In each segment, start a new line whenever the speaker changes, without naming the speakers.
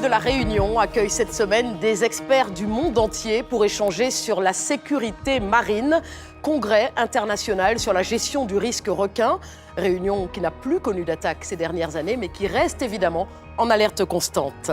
de la Réunion accueille cette semaine des experts du monde entier pour échanger sur la sécurité marine. Congrès international sur la gestion du risque requin. Réunion qui n'a plus connu d'attaque ces dernières années, mais qui reste évidemment en alerte constante.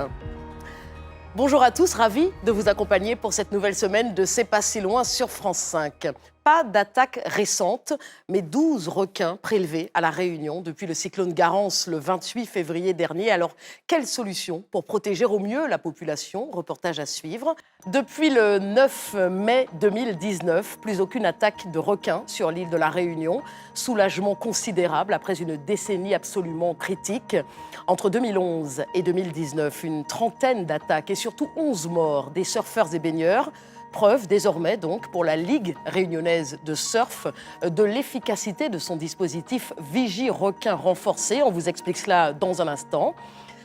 Bonjour à tous, ravi de vous accompagner pour cette nouvelle semaine de C'est pas si loin sur France 5. Pas d'attaque récente, mais 12 requins prélevés à La Réunion depuis le cyclone Garance le 28 février dernier. Alors, quelle solution pour protéger au mieux la population? Reportage à suivre. Depuis le 9 mai 2019, plus aucune attaque de requins sur l'île de La Réunion. Soulagement considérable après une décennie absolument critique. Entre 2011 et 2019, une trentaine d'attaques et surtout 11 morts des surfeurs et baigneurs. Preuve désormais donc pour la Ligue réunionnaise de surf de l'efficacité de son dispositif Vigie Requin renforcé. On vous explique cela dans un instant.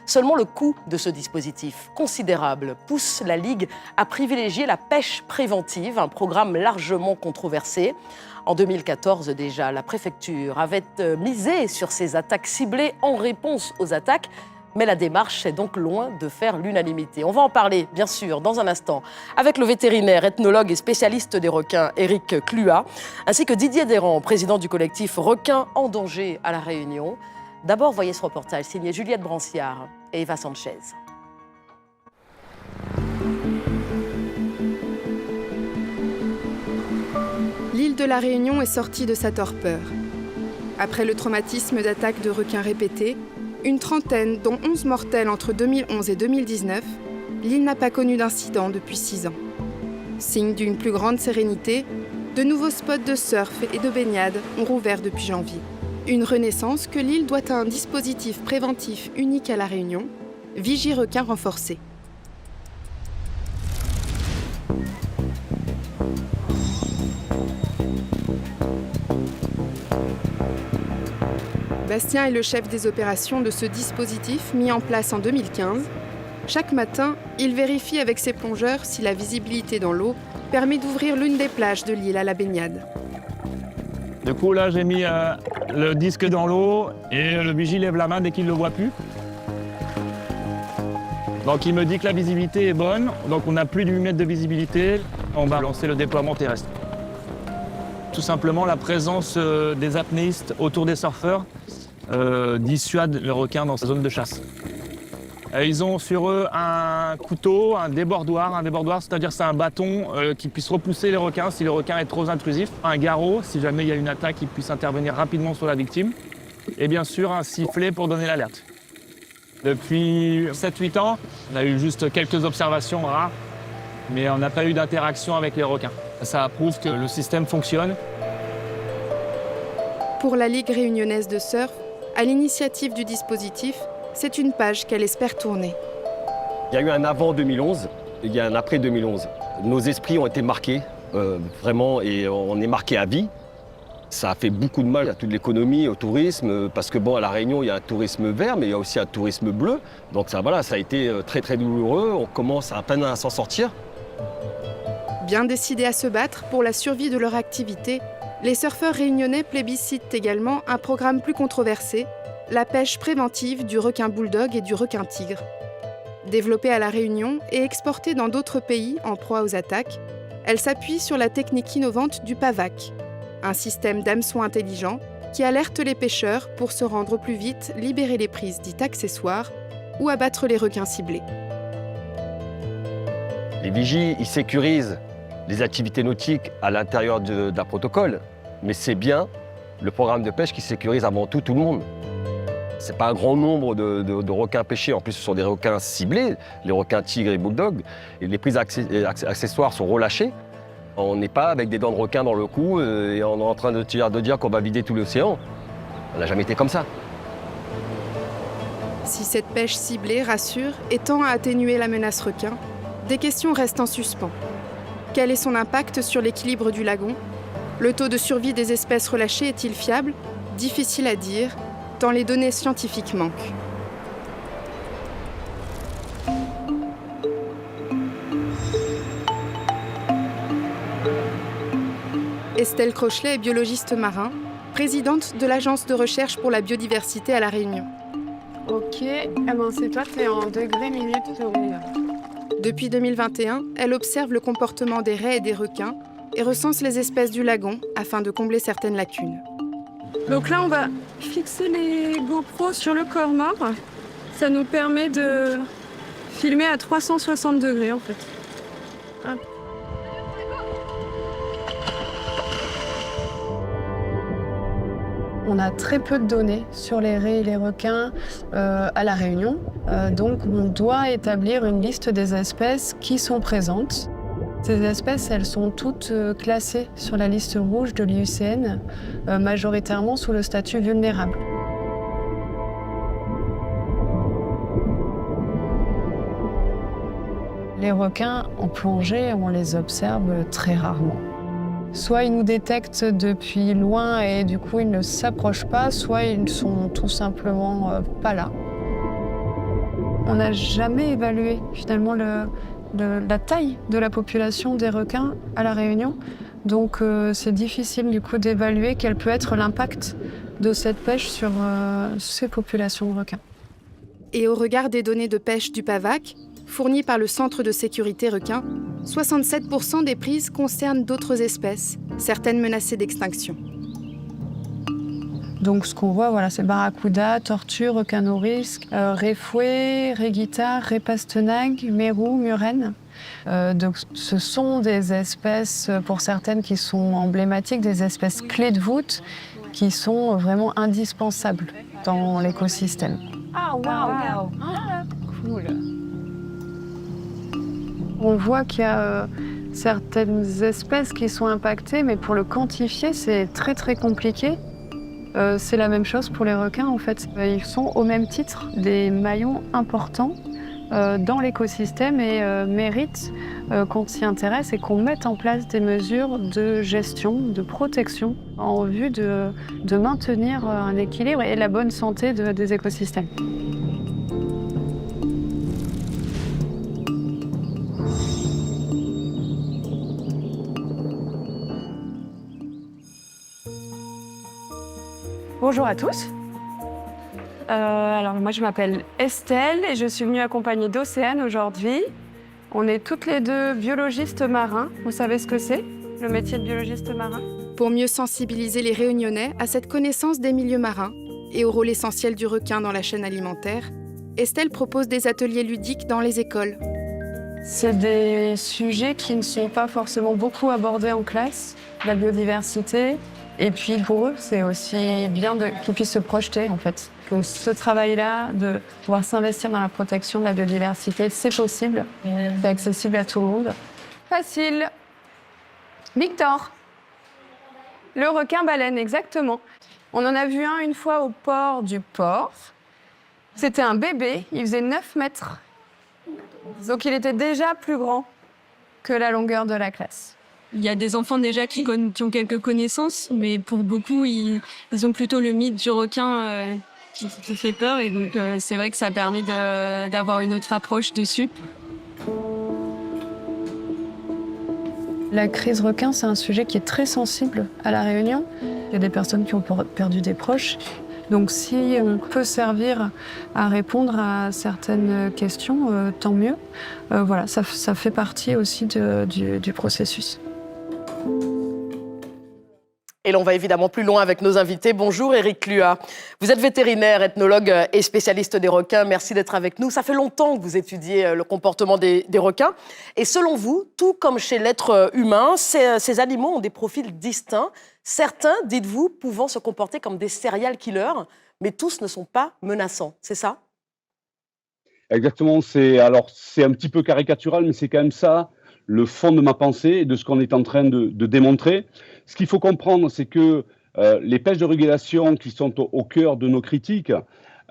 Seulement le coût de ce dispositif, considérable, pousse la Ligue à privilégier la pêche préventive, un programme largement controversé. En 2014 déjà, la préfecture avait misé sur ces attaques ciblées en réponse aux attaques. Mais la démarche est donc loin de faire l'unanimité. On va en parler, bien sûr, dans un instant, avec le vétérinaire, ethnologue et spécialiste des requins, Éric Cluat, ainsi que Didier Desrands, président du collectif Requins en danger à La Réunion. D'abord, voyez ce reportage signé Juliette Branciard et Eva Sanchez.
L'île de La Réunion est sortie de sa torpeur. Après le traumatisme d'attaques de requins répétées, une trentaine, dont 11 mortels entre 2011 et 2019, l'île n'a pas connu d'incident depuis 6 ans. Signe d'une plus grande sérénité, de nouveaux spots de surf et de baignade ont rouvert depuis janvier. Une renaissance que l'île doit à un dispositif préventif unique à La Réunion, Vigie Requin renforcé. Bastien est le chef des opérations de ce dispositif mis en place en 2015. Chaque matin, il vérifie avec ses plongeurs si la visibilité dans l'eau permet d'ouvrir l'une des plages de l'île à la baignade.
Du coup, là, j'ai mis le disque dans l'eau et le vigie lève la main dès qu'il ne le voit plus. Donc, il me dit que la visibilité est bonne. Donc, on a plus de 8 mètres de visibilité. On va lancer le déploiement terrestre. Tout simplement, la présence des apnéistes autour des surfeurs dissuade le requin dans sa zone de chasse. Ils ont sur eux un couteau, un débordoir, c'est-à-dire c'est un bâton qui puisse repousser les requins si le requin est trop intrusif, un garrot si jamais il y a une attaque qui puisse intervenir rapidement sur la victime, et bien sûr un sifflet pour donner l'alerte. Depuis 7-8 ans, on a eu juste quelques observations rares, mais on n'a pas eu d'interaction avec les requins. Ça prouve que le système fonctionne.
Pour la Ligue réunionnaise de surf, à l'initiative du dispositif, c'est une page qu'elle espère tourner.
Il y a eu un avant 2011 et il y a un après 2011. Nos esprits ont été marqués, vraiment, et on est marqués à vie. Ça a fait beaucoup de mal à toute l'économie, au tourisme, parce que bon, à La Réunion, il y a un tourisme vert, mais il y a aussi un tourisme bleu. Donc ça, voilà, ça a été très très douloureux. On commence à peine à s'en sortir.
Bien décidés à se battre pour la survie de leur activité, les surfeurs réunionnais plébiscitent également un programme plus controversé, la pêche préventive du requin bulldog et du requin tigre. Développée à La Réunion et exportée dans d'autres pays en proie aux attaques, elle s'appuie sur la technique innovante du PAVAC, un système d'hameçon intelligent qui alerte les pêcheurs pour se rendre plus vite, libérer les prises dites accessoires ou abattre les requins ciblés.
Les vigies, ils sécurisent les activités nautiques à l'intérieur d'un protocole, mais c'est bien le programme de pêche qui sécurise avant tout le monde. C'est pas un grand nombre de requins pêchés, en plus ce sont des requins ciblés, les requins tigres et bulldogs, et les prises accessoires sont relâchées. On n'est pas avec des dents de requin dans le cou et on est en train de dire qu'on va vider tout l'océan. On n'a jamais été comme ça.
Si cette pêche ciblée rassure et tend à atténuer la menace requin, des questions restent en suspens. Quel est son impact sur l'équilibre du lagon? Le taux de survie des espèces relâchées est-il fiable? Difficile à dire, tant les données scientifiques manquent. Estelle Crochelet est biologiste marin, présidente de l'Agence de recherche pour la biodiversité à La Réunion.
Ok, c'est toi, t'es en degré minute seconde.
Depuis 2021, elle observe le comportement des raies et des requins et recense les espèces du lagon afin de combler certaines lacunes.
Donc là, on va fixer les GoPros sur le corps mort. Ça nous permet de filmer à 360 degrés en fait. Hop. On a très peu de données sur les raies et les requins à La Réunion. Donc on doit établir une liste des espèces qui sont présentes. Ces espèces, elles sont toutes classées sur la liste rouge de l'IUCN, majoritairement sous le statut vulnérable. Les requins en plongée, on les observe très rarement. Soit ils nous détectent depuis loin et du coup ils ne s'approchent pas, soit ils ne sont tout simplement pas là. On n'a jamais évalué finalement la taille de la population des requins à La Réunion. Donc c'est difficile du coup d'évaluer quel peut être l'impact de cette pêche sur ces populations de requins.
Et au regard des données de pêche du PAVAC, fournies par le Centre de sécurité requin, 67% des prises concernent d'autres espèces, certaines menacées d'extinction.
Donc ce qu'on voit, voilà, c'est barracuda, tortue, requin nourrice, raies-fouet, raies-guitare, raies-pastenague, mérou, murène. Donc ce sont des espèces, pour certaines, qui sont emblématiques, des espèces clés de voûte qui sont vraiment indispensables dans l'écosystème. Ah, waouh! Cool! On voit qu'il y a certaines espèces qui sont impactées, mais pour le quantifier, c'est très très compliqué. C'est la même chose pour les requins, en fait. Ils sont au même titre des maillons importants dans l'écosystème et méritent qu'on s'y intéresse et qu'on mette en place des mesures de gestion, de protection en vue de maintenir un équilibre et la bonne santé des écosystèmes. Bonjour à tous. Alors moi je m'appelle Estelle et je suis venue accompagnée d'Océane aujourd'hui. On est toutes les deux biologistes marins. Vous savez ce que c'est, le métier de biologiste marin?
Pour mieux sensibiliser les Réunionnais à cette connaissance des milieux marins et au rôle essentiel du requin dans la chaîne alimentaire, Estelle propose des ateliers ludiques dans les écoles.
C'est des sujets qui ne sont pas forcément beaucoup abordés en classe, la biodiversité. Et puis pour eux, c'est aussi bien qu'ils puissent se projeter en fait. Que ce travail-là, de pouvoir s'investir dans la protection de la biodiversité, c'est possible, c'est accessible à tout le monde. Facile. Victor. Le requin-baleine, exactement. On en a vu un une fois au port du port. C'était un bébé, il faisait 9 mètres. Donc il était déjà plus grand que la longueur de la classe.
Il y a des enfants déjà qui ont quelques connaissances, mais pour beaucoup, ils ont plutôt le mythe du requin qui fait peur. Et donc, c'est vrai que ça permet d'avoir une autre approche dessus.
La crise requin, c'est un sujet qui est très sensible à La Réunion. Il y a des personnes qui ont perdu des proches. Donc, si on peut servir à répondre à certaines questions, tant mieux. Voilà, ça fait partie aussi du processus.
Et l'on va évidemment plus loin avec nos invités. Bonjour Éric Luat. Vous êtes vétérinaire, ethnologue et spécialiste des requins. Merci d'être avec nous. Ça fait longtemps que vous étudiez le comportement des requins. Et selon vous, tout comme chez l'être humain, ces animaux ont des profils distincts. Certains, dites-vous, pouvant se comporter comme des serial killers, mais tous ne sont pas menaçants. C'est ça ?
Exactement. C'est un petit peu caricatural, mais c'est quand même ça le fond de ma pensée et de ce qu'on est en train de démontrer. Ce qu'il faut comprendre, c'est que les pêches de régulation qui sont au cœur de nos critiques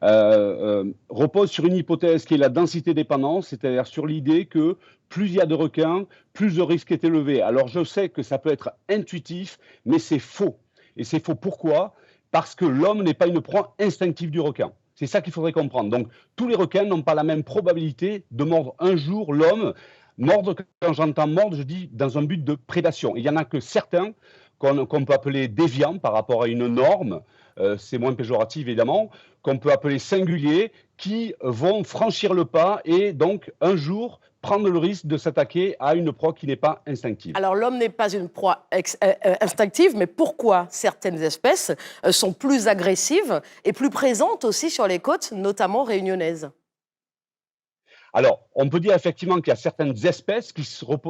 reposent sur une hypothèse qui est la densité dépendance, c'est-à-dire sur l'idée que plus il y a de requins, plus le risque est élevé. Alors je sais que ça peut être intuitif, mais c'est faux. Et c'est faux pourquoi ? Parce que l'homme n'est pas une proie instinctive du requin. C'est ça qu'il faudrait comprendre. Donc tous les requins n'ont pas la même probabilité de mordre un jour l'homme. Mordre, quand j'entends mordre, je dis dans un but de prédation. Il n'y en a que certains qu'on peut appeler déviants par rapport à une norme, c'est moins péjoratif évidemment, qu'on peut appeler singuliers, qui vont franchir le pas et donc un jour prendre le risque de s'attaquer à une proie qui n'est pas instinctive.
Alors l'homme n'est pas une proie instinctive, mais pourquoi certaines espèces sont plus agressives et plus présentes aussi sur les côtes, notamment réunionnaises?
Alors, on peut dire effectivement qu'il y a certaines espèces qui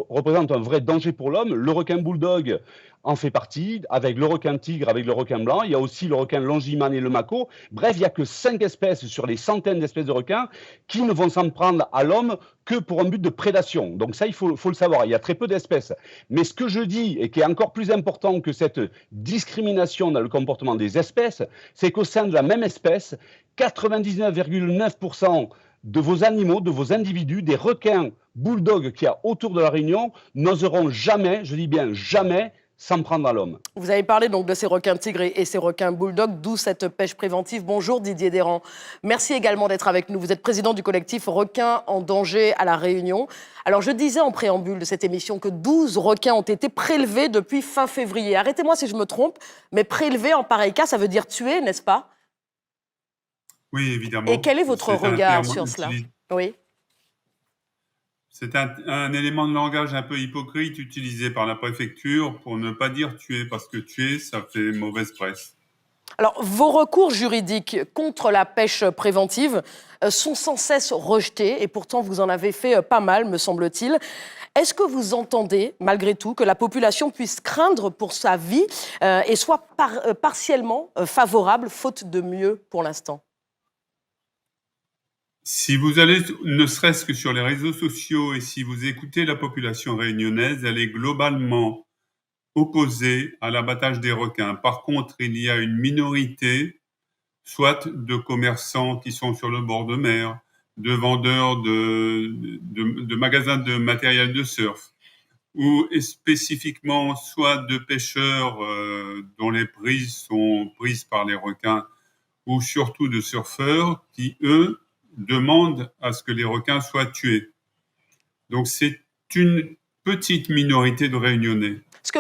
représentent un vrai danger pour l'homme. Le requin bulldog en fait partie, avec le requin tigre, avec le requin blanc. Il y a aussi le requin longimane et le mako. Bref, il n'y a que 5 espèces sur les centaines d'espèces de requins qui ne vont s'en prendre à l'homme que pour un but de prédation. Donc ça, il faut le savoir. Il y a très peu d'espèces. Mais ce que je dis, et qui est encore plus important que cette discrimination dans le comportement des espèces, c'est qu'au sein de la même espèce, 99,9% de vos animaux, de vos individus, des requins bulldogs qu'il y a autour de la Réunion, n'oseront jamais, je dis bien jamais, s'en prendre à l'homme.
Vous avez parlé donc de ces requins tigres et ces requins bulldogs, d'où cette pêche préventive. Bonjour Didier Desrands. Merci également d'être avec nous. Vous êtes président du collectif Requins en danger à La Réunion. Alors je disais en préambule de cette émission que 12 requins ont été prélevés depuis fin février. Arrêtez-moi si je me trompe, mais prélevés en pareil cas, ça veut dire tuer, n'est-ce pas?
Oui, évidemment.
Et quel est votre
C'est un
regard
terme
sur cela?
utilisé.
Oui.
C'est un élément de langage un peu hypocrite utilisé par la préfecture pour ne pas dire tuer, parce que tuer, ça fait mauvaise presse.
Alors, vos recours juridiques contre la pêche préventive sont sans cesse rejetés, et pourtant vous en avez fait pas mal, me semble-t-il. Est-ce que vous entendez, malgré tout, que la population puisse craindre pour sa vie et soit partiellement favorable, faute de mieux pour l'instant?
Si vous allez, ne serait-ce que sur les réseaux sociaux, et si vous écoutez la population réunionnaise, elle est globalement opposée à l'abattage des requins. Par contre, il y a une minorité, soit de commerçants qui sont sur le bord de mer, de vendeurs de magasins de matériel de surf, ou spécifiquement soit de pêcheurs dont les prises sont prises par les requins, ou surtout de surfeurs qui, eux, demandent à ce que les requins soient tués. Donc c'est une petite minorité de Réunionnais.
Ce que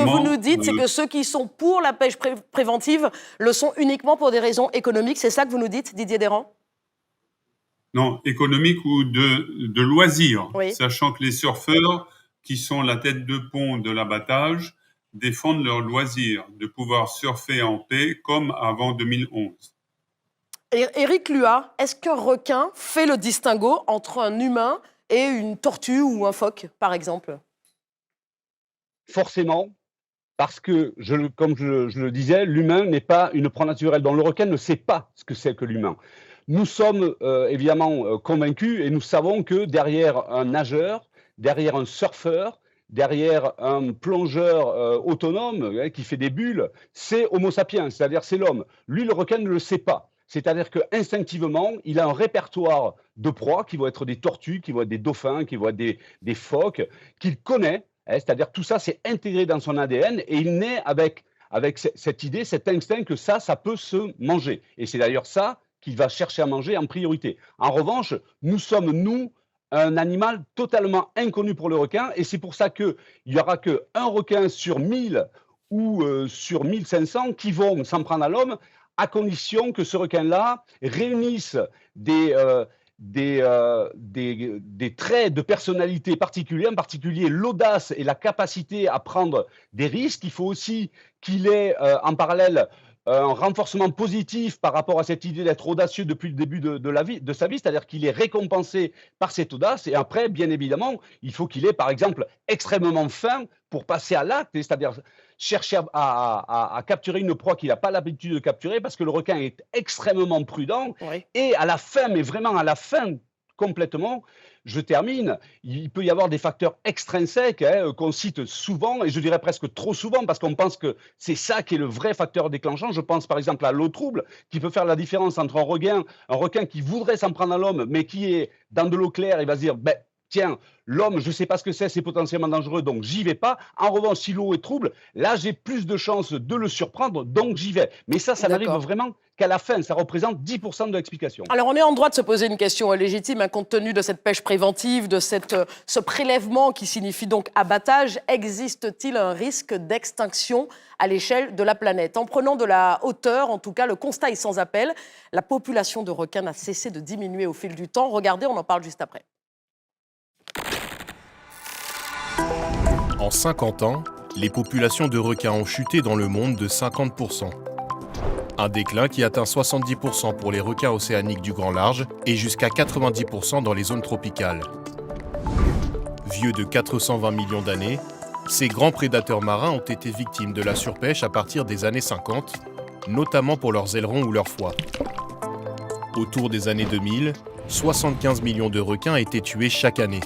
vous nous dites, c'est que ceux qui sont pour la pêche préventive le sont uniquement pour des raisons économiques. C'est ça que vous nous dites, Didier Desrands?
Non, économique ou de loisirs,
oui.
Sachant que les surfeurs, qui sont la tête de pont de l'abattage, défendent leur loisir de pouvoir surfer en paix comme avant 2011.
Éric Luat, est-ce qu'un requin fait le distinguo entre un humain et une tortue ou un phoque, par exemple?
Forcément, parce que, comme je le disais, l'humain n'est pas une proie naturelle. Donc le requin ne sait pas ce que c'est que l'humain. Nous sommes évidemment convaincus et nous savons que derrière un nageur, derrière un surfeur, derrière un plongeur autonome qui fait des bulles, c'est Homo sapiens, c'est-à-dire c'est l'homme. Lui, le requin ne le sait pas. C'est-à-dire qu'instinctivement, il a un répertoire de proies qui vont être des tortues, qui vont être des dauphins, qui vont être des phoques, qu'il connaît. C'est-à-dire tout ça, c'est intégré dans son ADN et il naît avec cette idée, cet instinct que ça peut se manger. Et c'est d'ailleurs ça qu'il va chercher à manger en priorité. En revanche, nous sommes, nous, un animal totalement inconnu pour le requin et c'est pour ça qu'il n'y aura qu'un requin sur 1000 ou sur 1500 qui vont s'en prendre à l'homme, à condition que ce requin-là réunisse des traits de personnalité particuliers, en particulier l'audace et la capacité à prendre des risques. Il faut aussi qu'il ait en parallèle un renforcement positif par rapport à cette idée d'être audacieux depuis le début de sa vie, c'est-à-dire qu'il est récompensé par cette audace. Et après, bien évidemment, il faut qu'il ait, par exemple, extrêmement faim pour passer à l'acte, c'est-à-dire chercher à capturer une proie qu'il n'a pas l'habitude de capturer, parce que le requin est extrêmement prudent.
Oui.
Et à la fin, mais vraiment à la fin complètement, je termine, il peut y avoir des facteurs extrinsèques qu'on cite souvent, et je dirais presque trop souvent, parce qu'on pense que c'est ça qui est le vrai facteur déclenchant. Je pense par exemple à l'eau trouble, qui peut faire la différence entre un requin qui voudrait s'en prendre à l'homme, mais qui est dans de l'eau claire, il va se dire, tiens, l'homme, je ne sais pas ce que c'est potentiellement dangereux, donc j'y vais pas. En revanche, si l'eau est trouble, là, j'ai plus de chances de le surprendre, donc j'y vais. Mais ça n'arrive vraiment qu'à la fin, ça représente 10% de l'explication.
Alors, on est en droit de se poser une question légitime, hein, compte tenu de cette pêche préventive, de ce prélèvement qui signifie donc abattage. Existe-t-il un risque d'extinction à l'échelle de la planète? En prenant de la hauteur, en tout cas, le constat est sans appel. La population de requins n'a cessé de diminuer au fil du temps. Regardez, on en parle juste après.
En 50 ans, les populations de requins ont chuté dans le monde de 50%. Un déclin qui atteint 70% pour les requins océaniques du grand large et jusqu'à 90% dans les zones tropicales. Vieux de 420 millions d'années, ces grands prédateurs marins ont été victimes de la surpêche à partir des années 50, notamment pour leurs ailerons ou leurs foies. Autour des années 2000, 75 millions de requins étaient tués chaque année.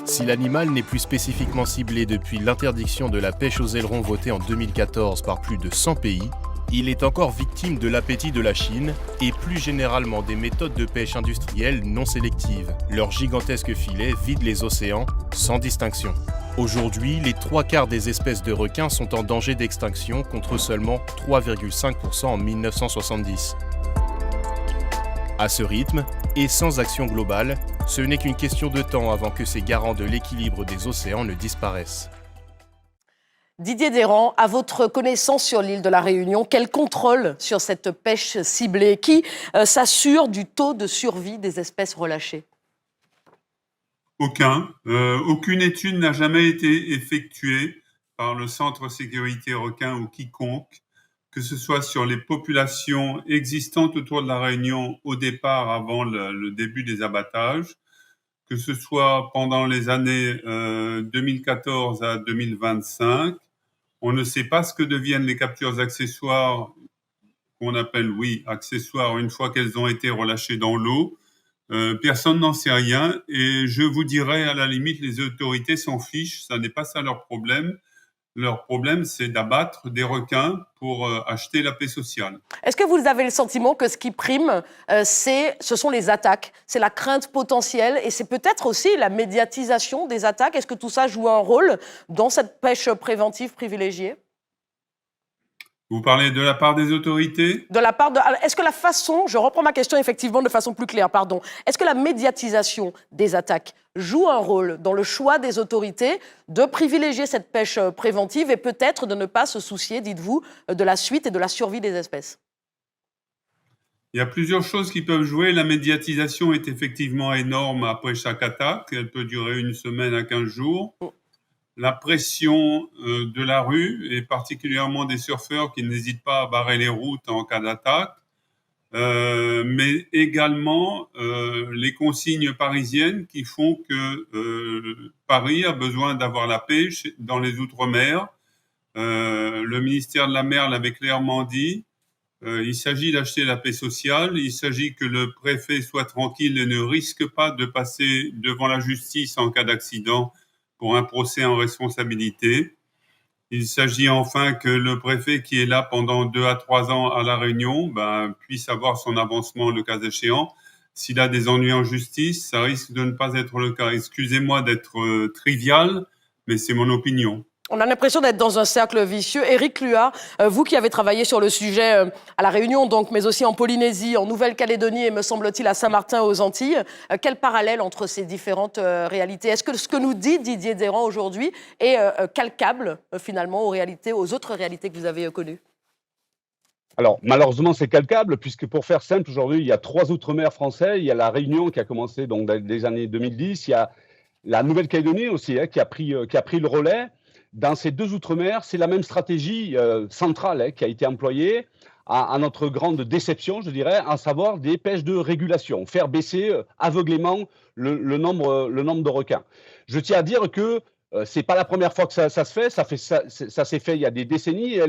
Si l'animal n'est plus spécifiquement ciblé depuis l'interdiction de la pêche aux ailerons votée en 2014 par plus de 100 pays, il est encore victime de l'appétit de la Chine et plus généralement des méthodes de pêche industrielles non sélectives. Leurs gigantesques filets vident les océans sans distinction. Aujourd'hui, les 3/4 des espèces de requins sont en danger d'extinction contre seulement 3,5% en 1970. À ce rythme, et sans action globale, ce n'est qu'une question de temps avant que ces garants de l'équilibre des océans ne disparaissent.
Didier Deyran, à votre connaissance sur l'île de la Réunion, quel contrôle sur cette pêche ciblée? Qui s'assure du taux de survie des espèces relâchées?
Aucune étude n'a jamais été effectuée par le Centre Sécurité Requins ou quiconque, que ce soit sur les populations existantes autour de la Réunion au départ, avant le début des abattages, que ce soit pendant les années 2014 à 2025. On ne sait pas ce que deviennent les captures accessoires, qu'on appelle, accessoires, une fois qu'elles ont été relâchées dans l'eau. Personne n'en sait rien et je vous dirais, à la limite, les autorités s'en fichent, ça n'est pas ça leur problème. Leur problème, c'est d'abattre des requins pour acheter la paix sociale.
Est-ce que vous avez le sentiment que ce qui prime, ce sont les attaques, c'est la crainte potentielle et c'est peut-être aussi la médiatisation des attaques? Est-ce que tout ça joue un rôle dans cette pêche préventive privilégiée?
Vous parlez de la part des autorités?
Est-ce que la façon, je reprends ma question effectivement de façon plus claire, pardon. Est-ce que la médiatisation des attaques joue un rôle dans le choix des autorités de privilégier cette pêche préventive et peut-être de ne pas se soucier, dites-vous, de la suite et de la survie des espèces?
Il y a plusieurs choses qui peuvent jouer. La médiatisation est effectivement énorme après chaque attaque. Elle peut durer 1 semaine à 15 jours. La pression de la rue, et particulièrement des surfeurs qui n'hésitent pas à barrer les routes en cas d'attaque, mais également les consignes parisiennes qui font que Paris a besoin d'avoir la paix dans les Outre-mer. Le ministère de la Mer l'avait clairement dit. Il s'agit d'acheter la paix sociale, il s'agit que le préfet soit tranquille et ne risque pas de passer devant la justice en cas d'accident pour un procès en responsabilité. Il s'agit enfin que le préfet qui est là pendant 2 à 3 ans à La Réunion puisse avoir son avancement le cas échéant. S'il a des ennuis en justice, ça risque de ne pas être le cas. Excusez-moi d'être trivial, mais c'est mon opinion.
On a l'impression d'être dans un cercle vicieux. Éric Luat, vous qui avez travaillé sur le sujet à La Réunion, donc, mais aussi en Polynésie, en Nouvelle-Calédonie et, me semble-t-il, à Saint-Martin aux Antilles, quel parallèle entre ces différentes réalités? Est-ce que ce que nous dit Didier Deyran aujourd'hui est calcable, finalement, aux autres réalités que vous avez connues?
Alors, malheureusement, c'est calcable, puisque pour faire simple, aujourd'hui, il y a 3 outre-mer français. Il y a La Réunion qui a commencé donc, dans les années 2010. Il y a la Nouvelle-Calédonie aussi qui a pris le relais. Dans ces 2 outre-mer, c'est la même stratégie centrale qui a été employée, à notre grande déception, je dirais, à savoir des pêches de régulation, faire baisser aveuglément le nombre de requins. Je tiens à dire que c'est pas la première fois que ça se fait. Ça s'est fait il y a des décennies.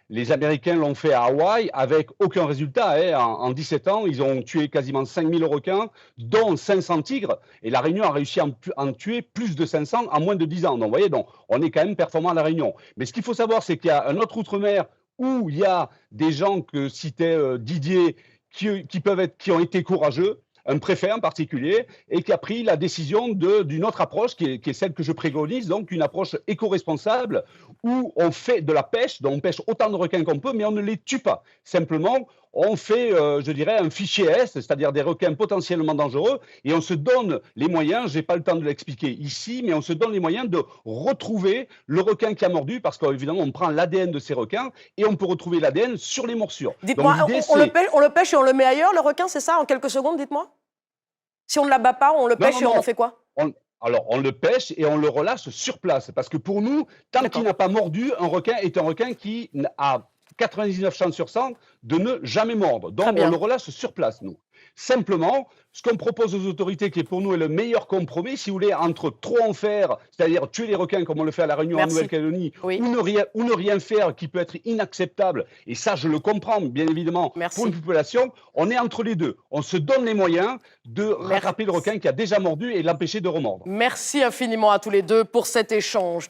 Les Américains l'ont fait à Hawaï avec aucun résultat. En 17 ans, ils ont tué quasiment 5000 requins, dont 500 tigres. Et la Réunion a réussi à en tuer plus de 500 en moins de 10 ans. Donc, vous voyez, on est quand même performant à la Réunion. Mais ce qu'il faut savoir, c'est qu'il y a un autre outre-mer où il y a des gens que citait Didier qui ont été courageux. un préfet en particulier, et qui a pris la décision d'une autre approche qui est celle que je préconise, donc une approche éco-responsable, où on fait de la pêche, donc on pêche autant de requins qu'on peut, mais on ne les tue pas. Simplement, on fait, je dirais, un fichier S, c'est-à-dire des requins potentiellement dangereux, et on se donne les moyens, je n'ai pas le temps de l'expliquer ici, mais on se donne les moyens de retrouver le requin qui a mordu, parce qu'évidemment, on prend l'ADN de ces requins, et on peut retrouver l'ADN sur les morsures.
Dites-moi, on le pêche et on le met ailleurs, le requin, c'est ça, en quelques secondes, dites-moi? Si on ne l'abat pas, on le pêche et on en fait quoi?
Alors, on le pêche et on le relâche sur place, parce que pour nous, tant qu'il n'a pas mordu, un requin est un requin qui a 99 chances sur 100 de ne jamais mordre. Donc, on le relâche sur place, nous. Simplement, ce qu'on propose aux autorités, qui est pour nous le meilleur compromis, si vous voulez, entre trop en faire, c'est-à-dire tuer les requins comme on le fait à La Réunion, en Nouvelle-Calédonie, ou ne rien faire, qui peut être inacceptable, et ça, je le comprends, bien évidemment, pour une population, on est entre les deux. On se donne les moyens de rattraper le requin qui a déjà mordu et l'empêcher de remordre.
Merci infiniment à tous les deux pour cet échange.